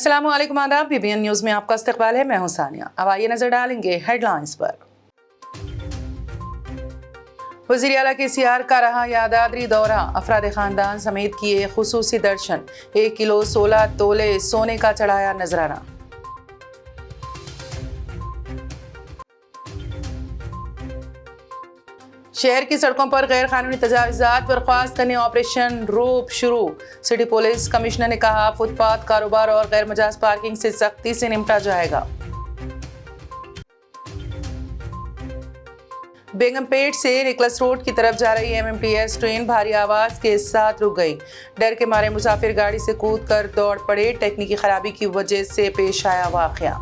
अस्सलाम वालेकुम, आदाब। PBN न्यूज़ में आपका इस्तकबाल है। मैं हूं सानिया। अब आइए नजर डालेंगे हेडलाइंस पर। वज़ीर आला KCR का रहा यादाद्री दौरा, अफराद खानदान समेत किए खुसूसी दर्शन। 1 किलो 16 तोले सोने का चढ़ाया नजराना। शहर की सड़कों पर गैर कानूनी तजावुज़ात बर्खास्त करने ऑपरेशन रूप शुरू। सिटी पुलिस कमिश्नर ने कहा, फुटपाथ कारोबार और गैर मजाज पार्किंग से सख्ती से निपटा जाएगा। बेगमपेट से निकलस रोड की तरफ जा रही MMTS ट्रेन भारी आवाज के साथ रुक गई। डर के मारे मुसाफिर गाड़ी से कूदकर दौड़ पड़े। टेक्निकी खराबी की वजह से पेश आया वाकया।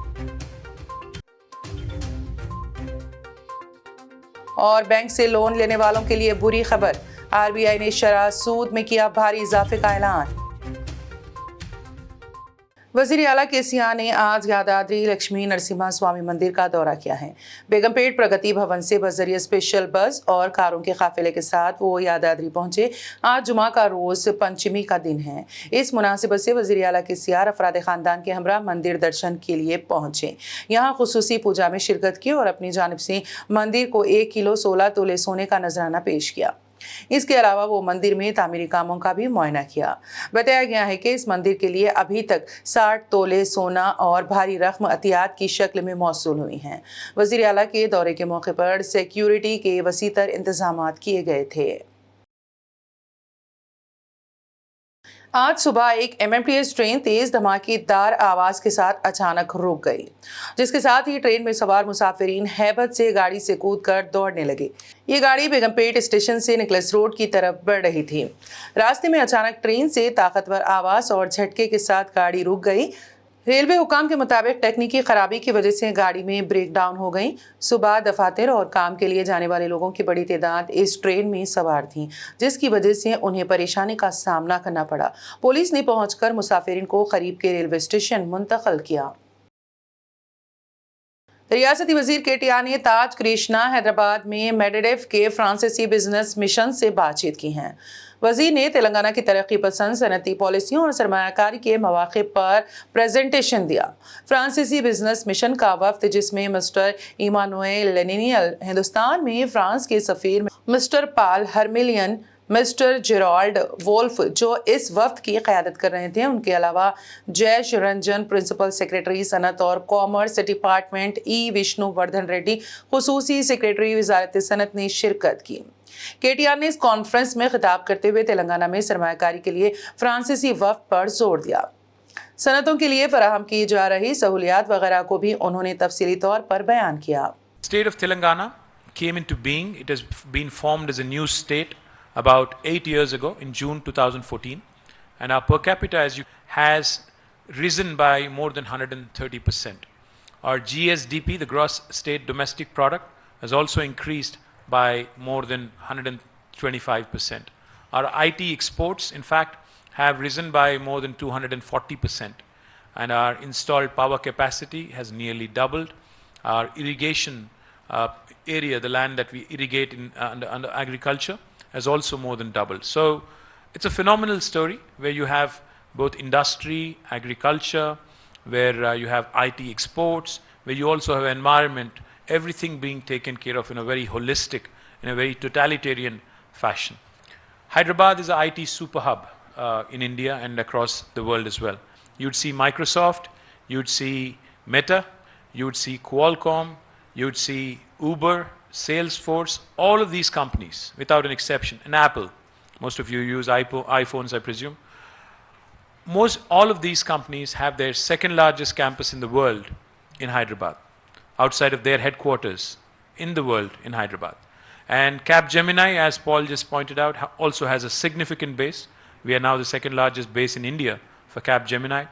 और बैंक से लोन लेने वालों के लिए बुरी खबर, RBI ने शरह सूद में किया भारी इजाफे का ऐलान। वज़ीर आला KCR ने आज यादाद्री लक्ष्मी नरसिम्हा स्वामी मंदिर का दौरा किया है। बेगमपेट प्रगति भवन से बजरिया स्पेशल बस और कारों के काफिले के साथ वो यादाद्री पहुंचे। आज जुमा का रोज पंचमी का दिन है। इस मुनासिबत से वज़ीर आला KCR अफराद खानदान के हमरा मंदिर दर्शन के लिए पहुंचे। यहाँ खुसूसी पूजा में शिरकत की और अपनी जानिब से मंदिर को 1 किलो 16 तोले सोने का नजराना पेश किया। इसके अलावा वो मंदिर में तामीरी कामों का भी मुआयना किया। बताया गया है कि इस मंदिर के लिए अभी तक 60 तोले सोना और भारी रकम अतियात की शक्ल में मौसूल हुई हैं। वज़ीर आला के दौरे के मौके पर सिक्योरिटी के वसीतर इंतजाम किए गए थे। आज सुबह एक MMTS ट्रेन तेज धमाकेदार आवाज के साथ अचानक रुक गई, जिसके साथ ही ट्रेन में सवार मुसाफिरीन हैबत से गाड़ी से कूदकर दौड़ने लगे। ये गाड़ी बेगमपेट स्टेशन से निकलस रोड की तरफ बढ़ रही थी। रास्ते में अचानक ट्रेन से ताकतवर आवाज और झटके के साथ गाड़ी रुक गई। रेलवे हुकाम के मुताबिक टेक्निकी खराबी की वजह से गाड़ी में ब्रेक डाउन हो गई। सुबह दफातर और काम के लिए जाने वाले लोगों की बड़ी तादाद इस ट्रेन में सवार थी, जिसकी वजह से उन्हें परेशानी का सामना करना पड़ा। पुलिस ने पहुंचकर मुसाफिरीन को करीब के रेलवे स्टेशन मुंतकिल किया। रियासती वजीर KTR ने ताज कृष्णा हैदराबाद में मेडेडेफ के फ्रांसीसी बिजनेस मिशन से बातचीत की है। वजीर ने तेलंगाना की तरक्की पसंद सनती पॉलिसियों और सरमायाकारी के मौके पर प्रेजेंटेशन दिया। फ्रांसीसी बिजनेस मिशन का वफ्द, जिसमें मिस्टर इमानुएल लेनिनियल, हिंदुस्तान में फ्रांस के सफीर मिस्टर पाल हरमिलियन, मिस्टर जेराल्ड वोल्फ जो इस वफ्द की क़यादत कर रहे थे, उनके अलावा जयश रंजन प्रिंसिपल सेक्रेटरी सनत और कॉमर्स डिपार्टमेंट, विष्णुवर्धन रेड्डी खुसूसी सेक्रेटरी वजारत सनत ने शिरकत की। KTR ने इस कॉन्फ्रेंस में खिताब करते हुए तेलंगाना में सरमायाकारी के लिए फ्रांसीसी वफ्द पर जोर दिया। सनतों के लिए फराहम की जा रही सहूलियात वगैरह को भी उन्होंने तफसीली तौर पर बयान किया। State of Telangana came into being. It has been formed as a new state about 8 years ago in June 2014, and our per capita has risen by more than 130%. Our GSDP, the gross state domestic product, has also increased by more than 125%. Our IT exports, in fact, have risen by more than 240%, and our installed power capacity has nearly doubled. Our irrigation area, the land that we irrigate under agriculture, has also more than doubled. So it's a phenomenal story where you have both industry, agriculture, where you have IT exports, where you also have environment, everything being taken care of in a very holistic, in a very totalitarian fashion. Hyderabad is an IT super hub in India and across the world as well. You'd see Microsoft, you'd see Meta, you'd see Qualcomm, you'd see Uber, Salesforce, all of these companies without an exception, and Apple. Most of you use iPhones, I presume. All of these companies have their second largest campus in the world in Hyderabad, outside of their headquarters in the world in Hyderabad. And Capgemini, as Paul just pointed out, also has a significant base. We are now the second largest base in India for Capgemini.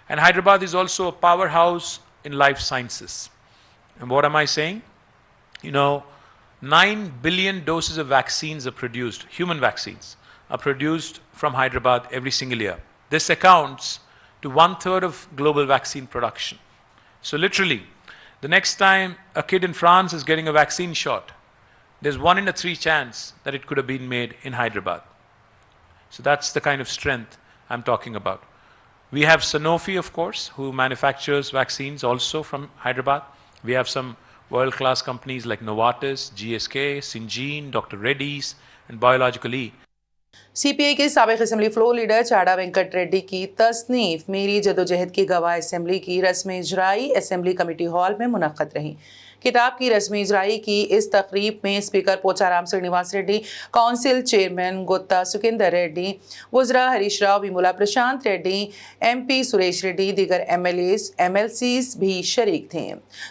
And Hyderabad is also a powerhouse in life sciences. And what am I saying? 9 billion doses of vaccines are produced, human vaccines, are produced from Hyderabad every single year. This accounts to 1/3 of global vaccine production. So literally, the next time a kid in France is getting a vaccine shot, there's 1 in 3 chance that it could have been made in Hyderabad. So that's the kind of strength I'm talking about. We have Sanofi, of course, who manufactures vaccines also from Hyderabad. We have some world-class companies like Novartis, GSK, Syngene, Dr. Reddy's, and Biological E. CPI के साबिक assembly floor leader Chada Venkat Reddy की तसनीफ मेरी जदोजहद की गवाह assembly की रस्म इजराई assembly committee hall में मुनक्कद रही। किताब की रस्म इजराई की इस तकरीब में speaker Pocharam Srinivas Reddy, council chairman Gutta Sukhender Reddy, वुजरा हरीश राव, विमुला प्रशांत रेड्डी, एमपी सुरेश रेड्डी, दीगर एमएलसीज भी शरीक थे।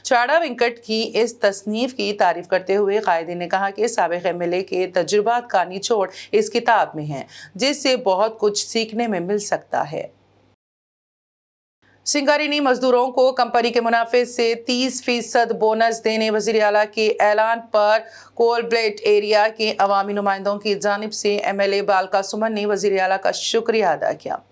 चाड़ा वेंकट की इस तसनीफ की तारीफ करते हुए कायदीन ने कहा कि साबिक एमएलए के तजुर्बात का निचोड़ इस किताब में है, जिससे बहुत कुछ सीखने में मिल सकता है। सिंगारेनी मजदूरों को कंपनी के मुनाफे से 30% बोनस देने वजीर आला के ऐलान पर कोल बेल्ट एरिया के अवामी नुमाइंदों की जानिब से एमएलए बालका सुमन ने वजीर आला का शुक्रिया अदा किया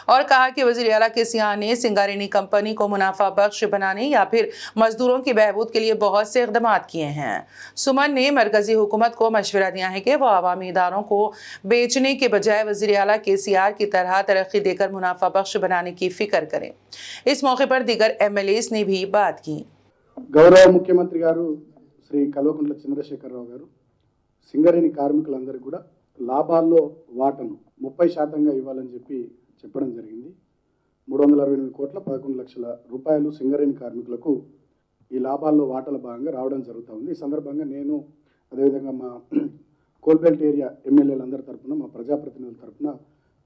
और कहा कि वजीर आला के सियाह ने सिंगारेनी कंपनी को मुनाफा बख्श बनाने या फिर मजदूरों की बहबूद के लिए बहुत से इक़दाम किए हैं। सुमन ने मरकजी हुकूमत को मशवरा दिया है कि वह अवामी इदारों को बेचने के बजाय वजीर आला के सियाह की तरह तरक्की देकर मुनाफा बख्श बनाने की फिक्र करें। इस मौके पर दीगर एमएलएस ने भी बात की। गौरव मुख्यमंत्री गारू श्री कल्वकुंट्ల చంద్రశేఖరరావు గారు సింగరేణి కార్మికులందరికీ కూడా లాభాల్లో వాటాను 30% ఇవ్వాలని చెప్పడం జరిగింది। 368 కోట్ల 11 లక్షల రూపాయలు సింగరేణి కార్మికులకు ఈ లాభాల్లో వాటాల భాగంగా రావడం జరుగుతూ ఉంది। ఈ సందర్భంగా నేను అదేవిధంగా మా కోల్బెల్ట్ ఏరియా ఎమ్మెల్యేలందరి తరఫున, మా ప్రజాప్రతినిధుల తరఫున,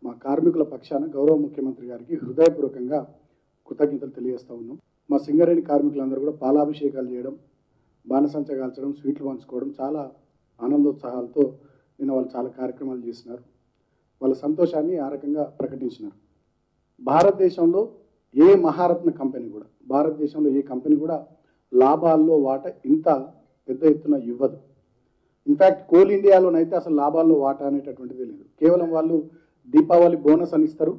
మా కార్మికుల పక్షాన గౌరవ ముఖ్యమంత్రి గారికి హృదయపూర్వకంగా కృతజ్ఞతలు తెలియజేస్తూ ఉన్నాం। మా సింగరేణి కార్మికులందరూ కూడా పాలాభిషేకాలు చేయడం, బాణసంచ కాల్చడం, స్వీట్లు పంచుకోవడం చాలా ఆనందోత్సాహాలతో నిన్న వాళ్ళు చాలా కార్యక్రమాలు చేస్తున్నారు। వాళ్ళ సంతోషాన్ని ఆ రకంగా ప్రకటించినారు। భారతదేశంలో ఏ మహారత్న కంపెనీ కూడా, భారతదేశంలో ఏ కంపెనీ కూడా లాభాల్లో వాటా ఇంత పెద్ద ఎత్తున ఇవ్వదు। ఇన్ఫ్యాక్ట్ కోల్ ఇండియాలోనైతే అసలు లాభాల్లో వాటా అనేటటువంటిది లేదు। కేవలం వాళ్ళు దీపావళి బోనస్ అని ఇస్తారు।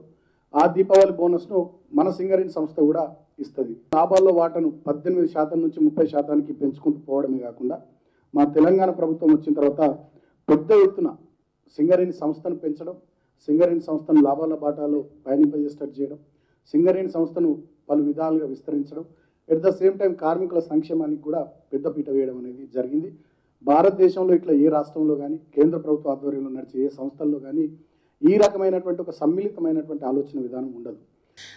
ఆ దీపావళి బోనస్ను మన సింగరేణి సంస్థ కూడా ఇస్తుంది। లాభాల్లో వాటాను 18% నుంచి 30%కి పెంచుకుంటూ పోవడమే కాకుండా మా తెలంగాణ ప్రభుత్వం వచ్చిన తర్వాత పెద్ద ఎత్తున సింగరేణి సంస్థను పెంచడం, సింగరేణి సంస్థను లాభాల బాటాలో పయనింపజేసేటట్టు చేయడం, సింగరేణి సంస్థను పలు విధాలుగా విస్తరించడం, ఎట్ ద సేమ్ టైం కార్మికుల సంక్షేమానికి కూడా పెద్దపీట వేయడం అనేది జరిగింది। భారతదేశంలో ఇట్లా ఏ రాష్ట్రంలో కానీ, కేంద్ర ప్రభుత్వ ఆధ్వర్యంలో నడిచే ఏ సంస్థల్లో కానీ ఈ రకమైనటువంటి ఒక సమ్మిళితమైనటువంటి ఆలోచన విధానం ఉండదు।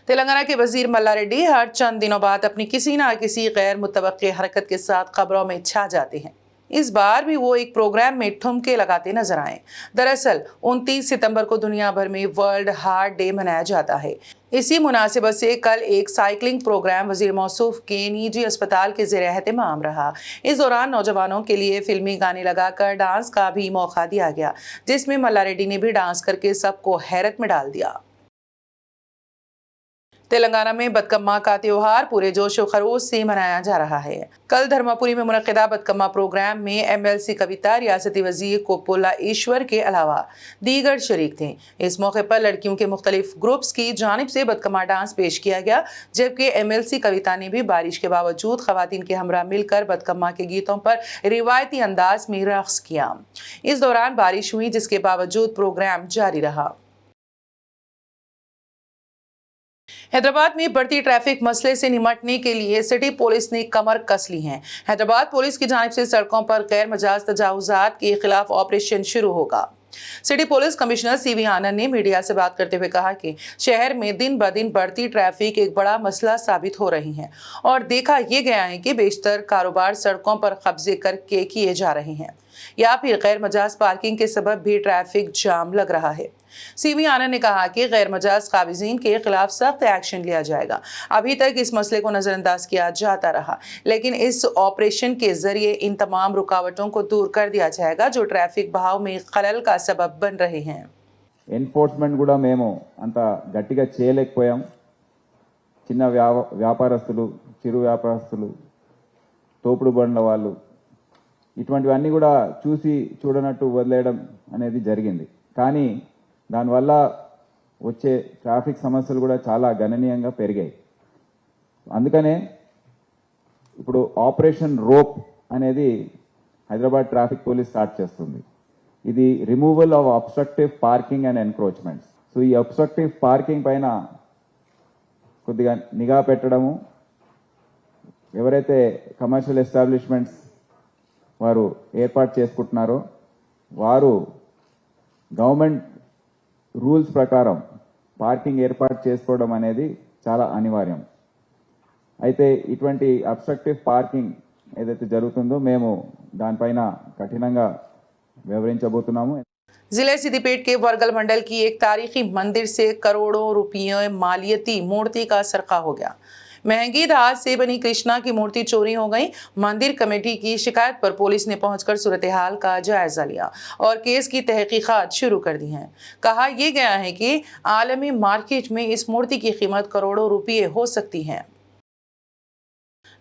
तेलंगाना के वजीर मल्ला रेड्डी हर चंद दिनों बाद अपनी किसी न किसी गैर मुतवक्की हरकत के साथ खबरों में छा जाते हैं। इस बार भी वो एक प्रोग्राम में ठुमके लगाते नजर आए। दरअसल 29 सितंबर को दुनिया भर में वर्ल्ड हार्ट डे मनाया जाता है। इसी मुनासिबत से कल एक साइकिलिंग प्रोग्राम वजीर मौसूफ के निजी अस्पताल के ज़ेर एहतमाम रहा। इस दौरान नौजवानों के लिए फिल्मी गाने लगाकर डांस का भी मौका दिया गया, जिसमें मल्ला रेड्डी ने भी डांस करके सबको हैरत में डाल दिया। तेलंगाना में बतकम्मा का त्योहार पूरे जोश व खरोश से मनाया जा रहा है। कल धर्मापुरी में मुनक्किदा बतकम्मा प्रोग्राम में एमएलसी कविता, रियासती वजीर कोपुला ईश्वर के अलावा दीगर शरीक थे। इस मौके पर लड़कियों के मुख्तलिफ ग्रुप्स की जानिब से बतकम्मा डांस पेश किया गया, जबकि एमएलसी कविता ने भी बारिश के बावजूद खवातीन के हमरा मिलकर बतकम्मा के गीतों पर रिवायती अंदाज में रक्स किया। इस दौरान बारिश हुई, जिसके बावजूद प्रोग्राम जारी रहा। हैदराबाद में बढ़ती ट्रैफिक मसले से निपटने के लिए सिटी पुलिस ने कमर कस ली है। हैदराबाद पुलिस की जानिब से सड़कों पर गैर मजाज तजावुजात के खिलाफ ऑपरेशन शुरू होगा। सिटी पुलिस कमिश्नर सीवी आनंद ने मीडिया से बात करते हुए कहा कि शहर में दिन ब दिन बढ़ती ट्रैफिक एक बड़ा मसला साबित हो रही है और देखा ये गया है कि बेशतर कारोबार सड़कों पर कब्जे करके किए जा रहे हैं या फिर गैर मजाज पार्किंग के सबब भी ट्रैफिक जाम लग रहा है। सीवी आनंद ने कहा कि गैर मजाज काबिजीन के खिलाफ सख्त एक्शन लिया जाएगा। अभी तक इस मसले को नजरअंदाज किया जाता रहा, लेकिन इस ऑपरेशन के जरिए इन तमाम रुकावटों को दूर कर दिया जाएगा जो ट्रैफिक बहाव में खलल का सबब बन रहे हैं। ఎన్ఫోర్స్మెంట్ కూడా మేము అంత గట్టిగా చేయలేకపోయాం। చిన్న వ్యాపారస్తులు, చిరు వ్యాపారస్తులు, తోపుడు బండ్ల వాళ్ళు ఇటువంటివన్నీ కూడా చూసి చూడనట్టు వదిలేయడం అనేది జరిగింది। కానీ దానివల్ల వచ్చే ట్రాఫిక్ సమస్యలు కూడా చాలా గణనీయంగా పెరిగాయి। అందుకనే ఇప్పుడు ఆపరేషన్ రోప్ అనేది హైదరాబాద్ ట్రాఫిక్ పోలీస్ స్టార్ట్ చేస్తుంది। ఇది removal of obstructive parking and encroachments. So ఈ అబ్స్ట్రక్టివ్ పార్కింగ్ పైన కొద్దిగా నిఘా పెట్టడము, ఎవరైతే కమర్షియల్ ఎస్టాబ్లిష్మెంట్స్ వారు ఏర్పాటు చేసుకుంటున్నారో వారు గవర్నమెంట్ రూల్స్ ప్రకారం పార్కింగ్ ఏర్పాటు చేసుకోవడం అనేది చాలా అనివార్యం. అయితే ఇటువంటి అబ్స్ట్రక్టివ్ పార్కింగ్ ఏదైతే జరుగుతుందో మేము దానిపైన కఠినంగా వ్యవహరించబోతున్నాము. जिले सिद्दीपेट के वर्गल मंडल की एक तारीखी मंदिर से करोड़ों रुपये मालियती मूर्ति का सरका हो गया। महंगी धात से बनी कृष्णा की मूर्ति चोरी हो गई। मंदिर कमेटी की शिकायत पर पुलिस ने पहुंचकर सूरत हाल का जायजा लिया और केस की तहकीकात शुरू कर दी है। कहा यह गया है कि आलमी मार्केट में इस मूर्ति की कीमत करोड़ों रुपये हो सकती है।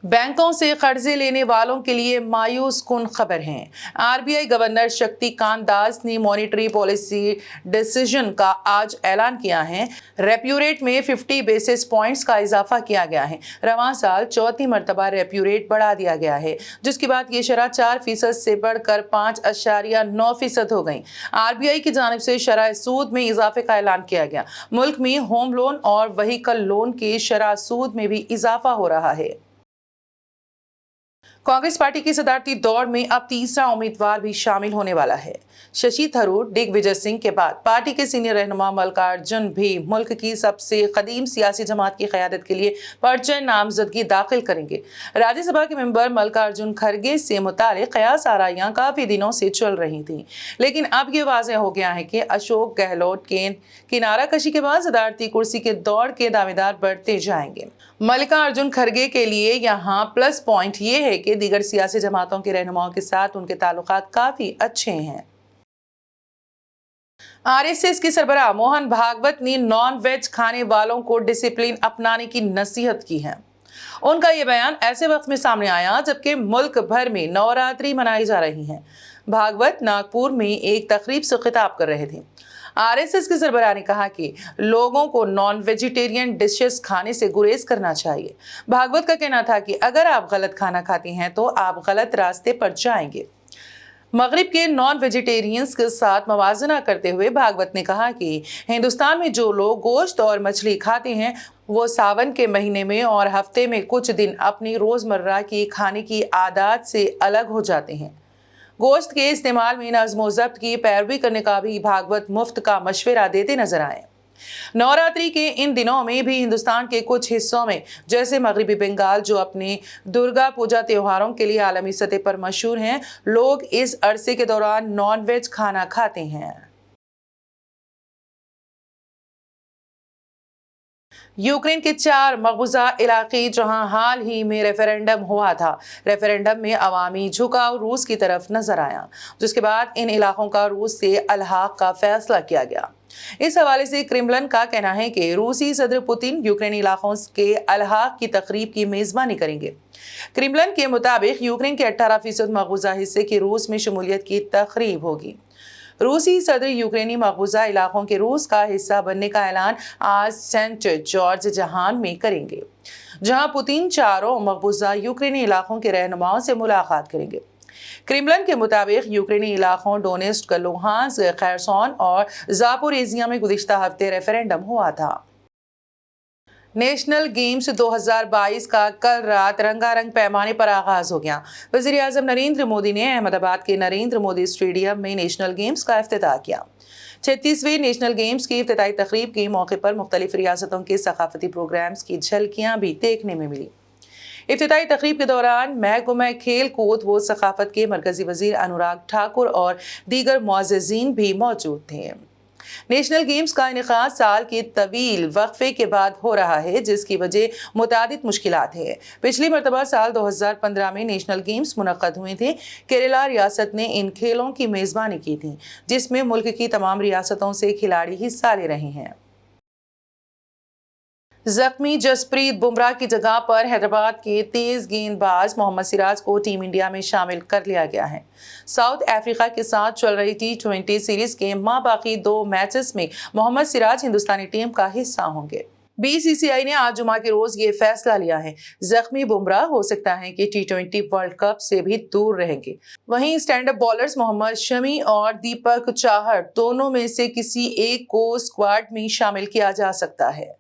बैंकों से कर्जे लेने वालों के लिए मायूस कुन खबर है। आरबीआई गवर्नर शक्तिकांत दास ने मॉनेटरी पॉलिसी डिसीजन का आज ऐलान किया है। रेपो रेट में 50 बेसिस पॉइंट्स का इजाफा किया गया है। रवां साल चौथी मरतबा रेपो रेट बढ़ा दिया गया है, जिसके बाद ये शरह 4% से बढ़कर 5.9% हो गई। आरबीआई की जानिब से शरह सूद में इजाफे का ऐलान किया गया। मुल्क में होम लोन और व्हीकल लोन के शरह सूद में भी इजाफा हो रहा है। कांग्रेस पार्टी की सदारती दौड़ में अब तीसरा उम्मीदवार भी शामिल होने वाला है। शशि थरूर, दिग्विजय सिंह के बाद पार्टी के सीनियर रहनुमा मल्लिकार्जुन भी मुल्क की सबसे कदीम सियासी जमात की क़यादत के लिए पर्चे नामजदगी दाखिल करेंगे। राज्यसभा के मेंबर मल्लिकार्जुन खड़गे से मुतालिक कयास आराइयां काफ़ी दिनों से चल रही थी, लेकिन अब ये वाज़ेह हो गया है कि अशोक गहलोत के किनारा कशी के बाद सदारती कुर्सी के दौड़ के दावेदार बढ़ते जाएंगे। मल्लिकार्जुन खड़गे के लिए यहाँ प्लस पॉइंट ये है कि दीगर सियासी जमातों के रहनुमाओं के साथ उनके ताल्लुकात काफ़ी अच्छे हैं। आरएसएस के सरबराह मोहन भागवत ने नॉन वेज खाने वालों को डिसिप्लिन अपनाने की नसीहत की है। उनका यह बयान ऐसे वक्त में सामने आया जबकि मुल्क भर में नवरात्रि मनाई जा रही है। भागवत नागपुर में एक तकरीब से खिताब कर रहे थे। आरएसएस के सरबराह ने कहा कि लोगों को नॉन वेजिटेरियन डिशेस खाने से गुरेज करना चाहिए। भागवत का कहना था कि अगर आप गलत खाना खाते हैं तो आप गलत रास्ते पर जाएंगे। मगरिब के नॉन वेजिटेरियंस के साथ मवाजना करते हुए भागवत ने कहा कि हिंदुस्तान में जो लोग गोश्त और मछली खाते हैं वो सावन के महीने में और हफ्ते में कुछ दिन अपनी रोज़मर्रा की खाने की आदत से अलग हो जाते हैं। गोश्त के इस्तेमाल में नज़्म ज़ब्त की पैरवी करने का भी भागवत मुफ्त का मशवरा देते नजर आए। नवरात्रि के इन दिनों में भी हिंदुस्तान के कुछ हिस्सों में जैसे मगरिबी बंगाल जो अपने दुर्गा पूजा त्योहारों के लिए आलमी सतह पर मशहूर हैं, लोग इस अरसे के दौरान नॉन वेज खाना खाते हैं। यूक्रेन के 4 मकबूजा इलाके जहां हाल ही में रेफरेंडम हुआ था, रेफरेंडम में अवामी झुकाव रूस की तरफ नजर आया, जिसके बाद इन इलाकों का रूस से अलहाक का फैसला किया गया। इस हवाले से क्रेमलिन का कहना है कि रूसी सदर पुतिन यूक्रेनी इलाकों के अलहाक की तकरीब की मेजबानी करेंगे। क्रेमलिन के मुताबिक यूक्रेन के 18% मकबूजा हिस्से की रूस में शमूलियत की तकरीब होगी। रूसी सदर यूक्रेनी मकबूजा इलाकों के रूस का हिस्सा बनने का ऐलान आज सेंट जॉर्ज जहान में करेंगे, जहां पुतिन चारों मकबूजा यूक्रेनी इलाकों के रहनुमाओं से मुलाकात करेंगे। क्रेमलिन के मुताबिक यूक्रेनी इलाकों डोनेट्स्क, लुहांस्क, खैरसोन और ज़ापोरिजिया में गुज़िश्ता हफ्ते रेफरेंडम हुआ था। नेशनल गेम्स 2022 का कल रात रंगारंग पैमाने पर आगाज हो गया। वज़ीर-ए-आज़म नरेंद्र मोदी ने अहमदाबाद के नरेंद्र मोदी स्टेडियम में नेशनल गेम्स का इफ्तिताह किया। 36वें नेशनल गेम्स की इफ्तिताई तकरीब के मौके पर मुख्तलिफ रियासतों के सकाफती प्रोग्राम्स की झलकियां भी देखने में मिली। इफ्तिताई तकरीब के दौरान महकमा खेल कूद व सकाफत के मरकजी वजीर अनुराग ठाकुर और दीगर मुअज़्ज़िज़ीन भी मौजूद थे। नेशनल गेम्स का इनेकाद साल के तवील वक्फे के बाद हो रहा है, जिसकी वजह मुतादिद मुश्किलात है। पिछली मरतबा साल 2015 में नेशनल गेम्स मुनक्कद हुए थे। केरला रियासत ने इन खेलों की मेज़बानी की थी, जिसमें मुल्क की तमाम रियासतों से खिलाड़ी हिस्सा ले रहे हैं। जख्मी जसप्रीत बुमराह की जगह पर हैदराबाद के तेज गेंदबाज मोहम्मद सिराज को टीम इंडिया में शामिल कर लिया गया है। साउथ अफ्रीका के साथ चल रही T20 सीरीज के बाकी 2 मैचेस में मोहम्मद सिराज हिंदुस्तानी टीम का हिस्सा होंगे। BCCI ने आज जुमा के रोज ये फैसला लिया है। जख्मी बुमराह हो सकता है कि T20 वर्ल्ड कप से भी दूर रहेंगे। वहीं stand up bowlers Mohammed Shami और दीपक चाहर दोनों में से किसी एक को स्क्वाड में शामिल किया जा सकता है।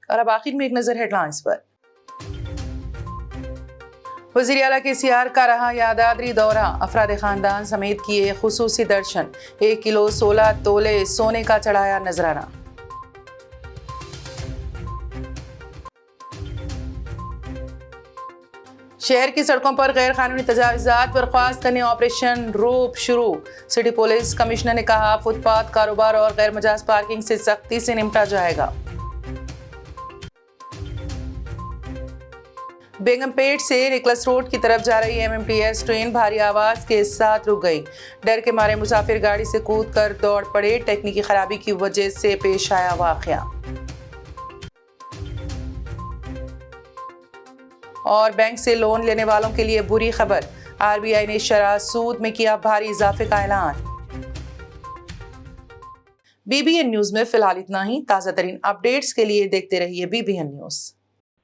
और अब आखिर में एक नजर हेडलाइंस पर। वज़ीर आला KCR का रहा यादाद्री दौरा, अफराद खानदान समेत किए खुसूसी दर्शन, 1 किलो 16 तोले सोने का चढ़ाया नजराना। शहर की सड़कों पर गैर कानूनी तजावुज़ात बर्खास्त करने ऑपरेशन रूप शुरू, सिटी पुलिस कमिश्नर ने कहा फुटपाथ कारोबार और गैर मजाज पार्किंग से सख्ती से निपटा जाएगा। बेगमपेट से निकलस रोड की तरफ जा रही MMTS ट्रेन भारी आवाज के साथ रुक गई, डर के मारे मुसाफिर गाड़ी से कूदकर दौड़ पड़े, टेक्निकी खराबी की वजह से पेश आया वाकया। और बैंक से लोन लेने वालों के लिए बुरी खबर, RBI ने शरह सूद में किया भारी इजाफे का ऐलान। BBN न्यूज में फिलहाल इतना ही। ताज़ा तरीन अपडेट्स के लिए देखते रहिए BBN न्यूज।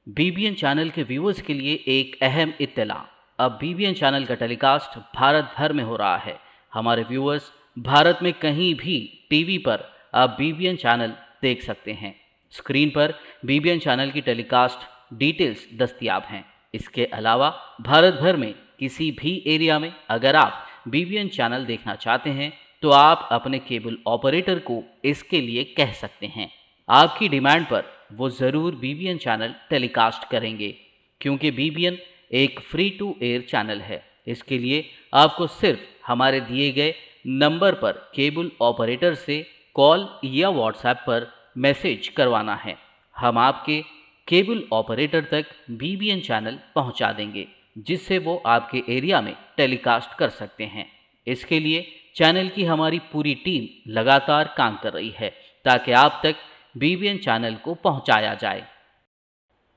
BBN चैनल के व्यूअर्स के लिए एक अहम इत्तला, अब BBN चैनल का टेलीकास्ट भारत भर में हो रहा है। हमारे व्यूअर्स भारत में कहीं भी टीवी पर अब BBN चैनल देख सकते हैं। स्क्रीन पर BBN चैनल की टेलीकास्ट डिटेल्स दस्तयाब हैं। इसके अलावा भारत भर में किसी भी एरिया में अगर आप BBN चैनल देखना चाहते हैं तो आप अपने केबल ऑपरेटर को इसके लिए कह सकते हैं। आपकी डिमांड पर वो ज़रूर BBN चैनल टेलीकास्ट करेंगे, क्योंकि BBN एक फ्री टू एयर चैनल है। इसके लिए आपको सिर्फ हमारे दिए गए नंबर पर केबल ऑपरेटर से कॉल या व्हाट्सएप पर मैसेज करवाना है। हम आपके केबल ऑपरेटर तक BBN चैनल पहुंचा देंगे, जिससे वो आपके एरिया में टेलीकास्ट कर सकते हैं। इसके लिए चैनल की हमारी पूरी टीम लगातार काम कर रही है ताकि आप तक BBN चैनल को पहुंचाया जाए।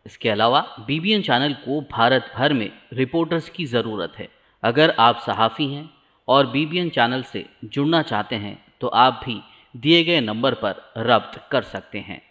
इसके अलावा BBN चैनल को भारत भर में रिपोर्टर्स की ज़रूरत है। अगर आप सहाफ़ी हैं और BBN चैनल से जुड़ना चाहते हैं तो आप भी दिए गए नंबर पर रब्त कर सकते हैं।